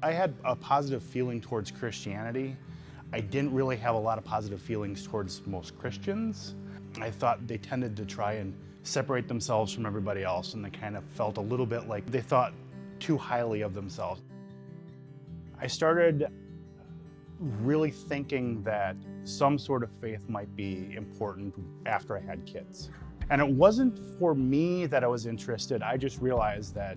I had a positive feeling towards Christianity. I didn't really have a lot of positive feelings towards most Christians. I thought they tended to try and separate themselves from everybody else, and they kind of felt a little bit like they thought too highly of themselves. I started really thinking that some sort of faith might be important after I had kids. And it wasn't for me that I was interested. I just realized that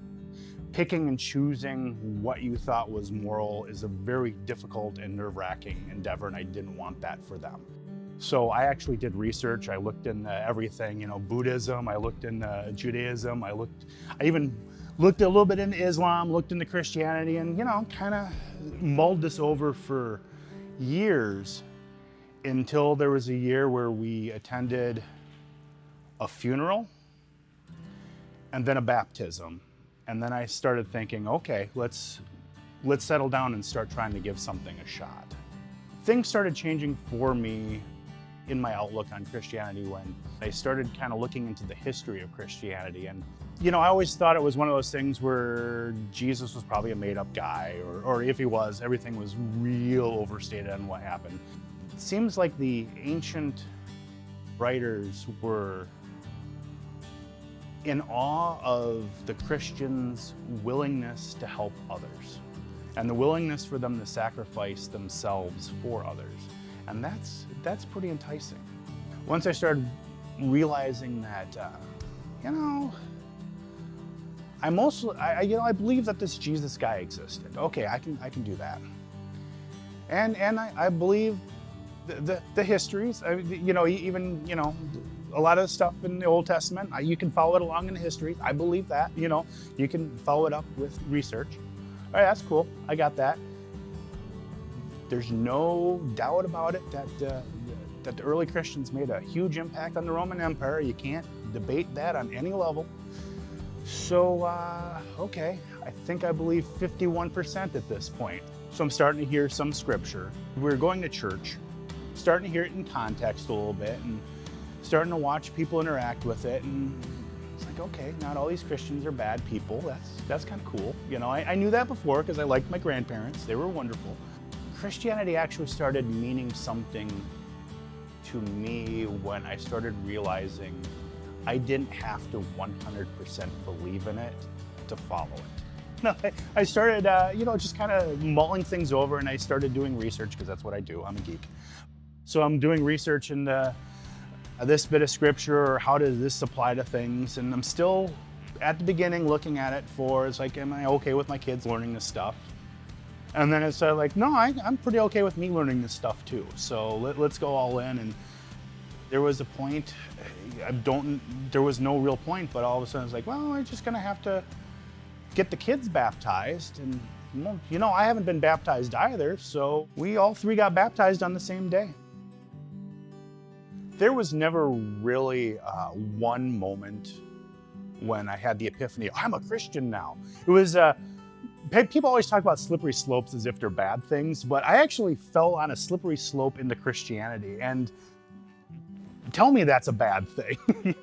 picking and choosing what you thought was moral is a very difficult and nerve-wracking endeavor, and I didn't want that for them. So I actually did research. I looked into everything, Buddhism, I looked into Judaism, I even looked a little bit into Islam, looked into Christianity, and kind of mulled this over for years until there was a year where we attended a funeral and then a baptism. And then I started thinking, okay, let's settle down and start trying to give something a shot. Things started changing for me in my outlook on Christianity when I started kind of looking into the history of Christianity. And, I always thought it was one of those things where Jesus was probably a made-up guy, or if he was, everything was real overstated on what happened. It seems like the ancient writers were in awe of the Christians' willingness to help others and the willingness for them to sacrifice themselves for others. And that's pretty enticing. Once I started realizing that, I believe that this Jesus guy existed. Okay, I can do that. And I believe the histories, even, a lot of the stuff in the Old Testament, you can follow it along in the history. I believe that, you can follow it up with research. All right, that's cool. I got that. There's no doubt about it that the early Christians made a huge impact on the Roman Empire. You can't debate that on any level. So, okay, I think I believe 51% at this point. So I'm starting to hear some scripture. We're going to church, starting to hear it in context a little bit, and starting to watch people interact with it, and it's like, okay, not all these Christians are bad people. That's kind of cool. I knew that before because I liked my grandparents. They were wonderful. Christianity actually started meaning something to me when I started realizing I didn't have to 100% believe in it to follow it. No, I started, just kind of mulling things over, and I started doing research because that's what I do. I'm a geek. So I'm doing research into this bit of scripture, or how does this apply to things, and I'm still at the beginning looking at it it's like, am I okay with my kids learning this stuff? And then it's like, no, I'm pretty okay with me learning this stuff too. So let's go all in. And there was a point, there was no real point, but all of a sudden it's like, well, I'm just gonna have to get the kids baptized. And I haven't been baptized either, so we all three got baptized on the same day. There was never really one moment when I had the epiphany, I'm a Christian now. It was, people always talk about slippery slopes as if they're bad things, but I actually fell on a slippery slope into Christianity, and tell me that's a bad thing.